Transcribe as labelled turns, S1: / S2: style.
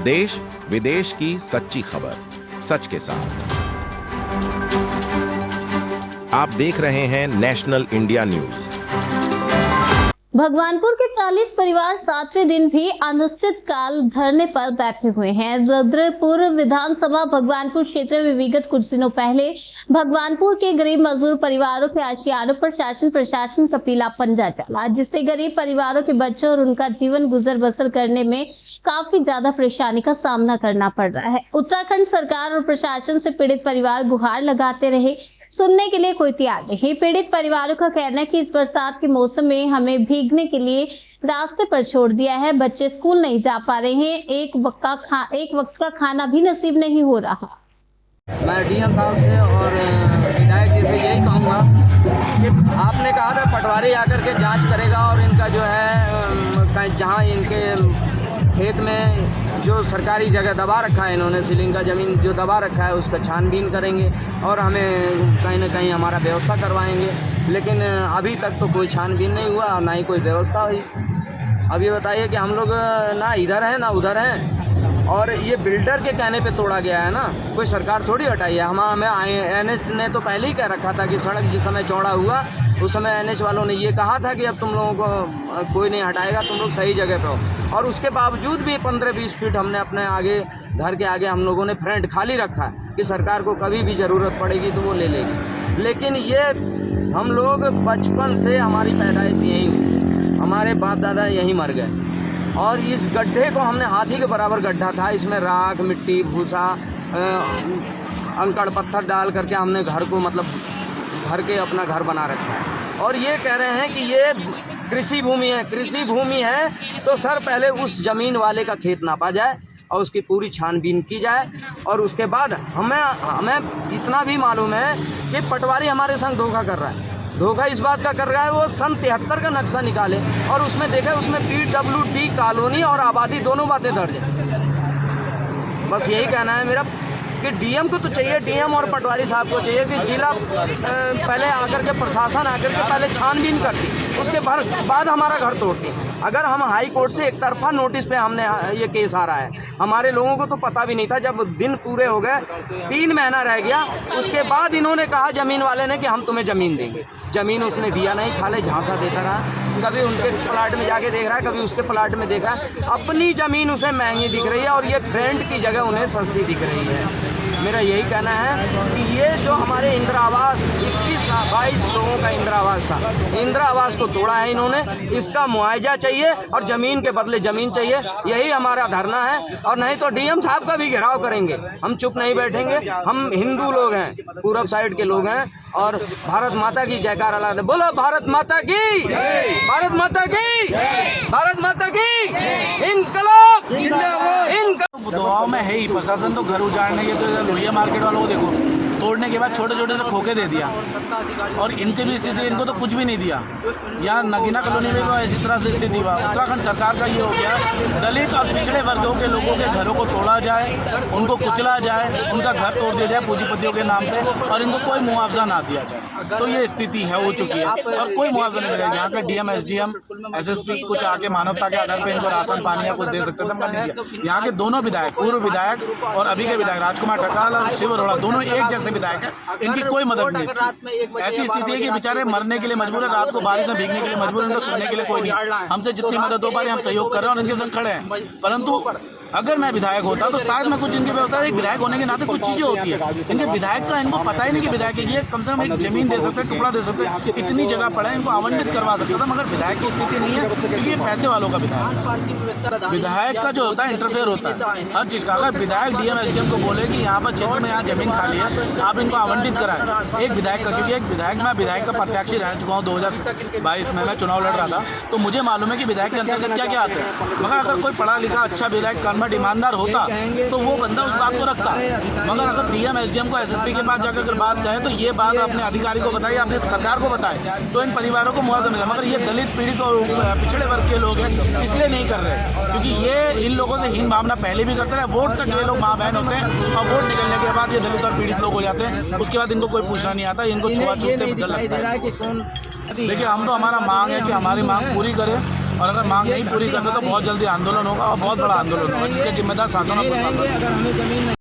S1: देश विदेश की सच्ची खबर सच के साथ। आप देख रहे हैं नेशनल इंडिया न्यूज।
S2: भगवानपुर के 40 परिवार 7वें दिन भी अनिश्चितकाल धरने पर बैठे हुए हैं। रुद्रपुर विधानसभा भगवानपुर क्षेत्र में विगत कुछ दिनों पहले भगवानपुर के गरीब मजदूर परिवारों के आशियानों पर शासन प्रशासन का पीला पंजा चला, जिससे गरीब परिवारों के बच्चों और उनका जीवन गुजर बसर करने में काफी ज्यादा परेशानी का सामना करना पड़ रहा है। उत्तराखंड सरकार और प्रशासन से पीड़ित परिवार गुहार लगाते रहे, सुनने के लिए कोई तैयार नहीं। पीड़ित परिवारों का कहना है कि इस बरसात के मौसम में हमें भीगने के लिए रास्ते पर छोड़ दिया है, बच्चे स्कूल नहीं जा पा रहे हैं, एक वक्त का खाना भी नसीब नहीं हो रहा।
S3: मैं डीएम साहब से और विधायक जी से यही कहूँगा कि आपने कहा था पटवारी आकर के जांच करेगा और इनका जो है जहाँ इनके खेत में जो सरकारी जगह दबा रखा है, इन्होंने सीलिंग का ज़मीन जो दबा रखा है उसका छानबीन करेंगे और हमें कहीं ना कहीं हमारा व्यवस्था करवाएंगे। लेकिन अभी तक तो कोई छानबीन नहीं हुआ और ना ही कोई व्यवस्था हुई। अब ये बताइए कि हम लोग ना इधर हैं ना उधर हैं, और ये बिल्डर के कहने पे तोड़ा गया है ना, कोई सरकार थोड़ी हटाई है। हमें एनएच ने तो पहले ही कह रखा था कि सड़क जिस समय चौड़ा हुआ उस समय एनएच वालों ने ये कहा था कि अब तुम लोगों को कोई नहीं हटाएगा, तुम लोग सही जगह पे हो। और उसके बावजूद भी 15-20 फीट हमने अपने आगे घर के आगे हम लोगों ने फ्रंट खाली रखा है कि सरकार को कभी भी ज़रूरत पड़ेगी तो वो ले लेगी। लेकिन ये हम लोग बचपन से हमारी पैदाइश यहीं हुई, हमारे बाप दादा यहीं मर गए और इस गड्ढे को हमने हाथी के बराबर गड्ढा था, इसमें राख मिट्टी भूसा अंकड़ पत्थर डाल करके हमने घर को मतलब भर के अपना घर बना रखा है। और ये कह रहे हैं कि ये कृषि भूमि है। कृषि भूमि है तो सर पहले उस ज़मीन वाले का खेत नापा जाए और उसकी पूरी छानबीन की जाए और उसके बाद हमें इतना भी मालूम है कि पटवारी हमारे संग धोखा कर रहा है। धोखा इस बात का कर रहा है वो सन 73 का नक्शा निकाले और उसमें देखे उसमें PWD कॉलोनी और आबादी दोनों बातें दर्ज हैं। बस यही कहना है मेरा कि डीएम को तो चाहिए, डीएम और पटवारी साहब को चाहिए कि जिला पहले आकर के प्रशासन आकर के पहले छानबीन करती, उसके बाद हमारा घर तोड़ती। अगर हम हाई कोर्ट से एक तरफा नोटिस पे हमने ये केस आ रहा है, हमारे लोगों को तो पता भी नहीं था। जब दिन पूरे हो गए 3 महीना रह गया, उसके बाद इन्होंने कहा ज़मीन वाले ने कि हम तुम्हें ज़मीन देंगे। ज़मीन उसने दिया नहीं, खाली झांसा देता रहा। कभी उनके प्लाट में जाके देख रहा है, कभी उसके प्लाट में देख रहा है। अपनी ज़मीन उसे महंगी दिख रही है और ये फ्रेंड की जगह उन्हें सस्ती दिख रही है। मेरा यही कहना है कि ये जो हमारे इंदिरा आवास 21-22 लोगों का इंदिरा आवास था, इंदिरा आवास को तोड़ा है इन्होंने। इसका मुआवजा चाहिए और ज़मीन के बदले ज़मीन चाहिए, यही हमारा धरना है। और नहीं तो डीएम साहब का भी घेराव करेंगे, हम चुप नहीं बैठेंगे। हम हिंदू लोग हैं, पूरब साइड के लोग हैं और भारत माता की जयकार अला दे। बोलो भारत माता की, भारत माता की, भारत माता की इनकलाब जिंदाबाद।
S4: दबाव में है ही प्रशासन तो घर उजाड़ने के, तो लोहिया मार्केट वालों को देखो, तोड़ने के बाद छोटे छोटे से खोखे दे दिया और इनकी भी स्थिति, इनको तो कुछ भी नहीं दिया। यहाँ नगीना कॉलोनी में तो इसी तरह से स्थिति हुआ। उत्तराखंड सरकार का ये हो गया दलित और पिछड़े वर्गों के लोगों के घरों को तोड़ा जाए, उनको कुचला जाए, उनका घर तोड़ दिया जाए पूंजीपतियों के नाम पे और इनको कोई मुआवजा ना दिया जाए। तो ये स्थिति है, हो चुकी है और कोई मुआवजा नहीं मिलेगा। यहाँ का डीएम SDM SSP कुछ आके मानवता के आधार पर इनको राशन पानी या कुछ दे सकते थे, मगर नहीं दिया। यहाँ के दोनों विधायक, पूर्व विधायक और अभी के विधायक राजकुमार टकराल और शिव अरोड़ा, दोनों एक जैसे विधायक है, इनकी कोई मदद नहीं। ऐसी स्थिति है कि बेचारे मरने के लिए मजबूर है, रात को बारिश में भीगने के लिए मजबूर है, इनको सोने के लिए कोई नहीं। हमसे जितनी मदद हो पा रही है हम सहयोग कर रहे हैं और इनके संग खड़े हैं। परंतु अगर मैं विधायक होता तो शायद मैं कुछ इनकी व्यवस्था, एक विधायक होने के नाते कुछ चीजें होती है, इनके विधायक का इनको पता ही नहीं कि विधायक ये कम से कम एक जमीन दे सकते, टुकड़ा दे सकते, इतनी जगह पड़ा है, इनको आवंटित करवा सकता था। मगर विधायक की स्थिति नहीं है क्योंकि ये पैसे वालों का विधायक। विधायक का जो होता है इंटरफेयर होता है हर चीज का। अगर विधायक डीएम SDM को बोले कि यहाँ पर क्षेत्र में यहाँ जमीन खाली है, आप इनको आवंटित कराएं, एक विधायक का, क्योंकि एक विधायक, मैं विधायक का प्रत्याशी रह चुका हूँ 2022 में मैं चुनाव लड़ रहा था, तो मुझे मालूम है कि विधायक के अंतर्गत क्या क्या आते हैं। मगर अगर कोई पढ़ा लिखा अच्छा विधायक कर्मठ ईमानदार होता तो वो बंदा उस बात को रखता। मगर अगर डीएम SDM को SSP के पास जाकर बात कहे तो ये बात अपने अधिकारी को बताइए, अपने सरकार को बताए तो इन परिवारों को मुआवजा मिला। मगर ये दलित पीड़ित और पिछड़े वर्ग के लोग हैं, इसलिए नहीं कर रहे क्योंकि ये इन लोगों से हीन भावना पहले भी करते रहे। वोट तक ये लोग माँ बहन होते हैं और वोट निकलने के बाद ये दलित और पीड़ित लोग हो जाते हैं, उसके बाद इनको कोई पूछना नहीं आता, इनको छुआछूत से डर लगता है। देखिए हम तो, हमारा मांग है कि हमारी मांग पूरी करें और अगर मांग नहीं पूरी करते तो बहुत जल्दी आंदोलन होगा और बहुत बड़ा आंदोलन होगा, जिसके जिम्मेदार शासन और प्रशासन।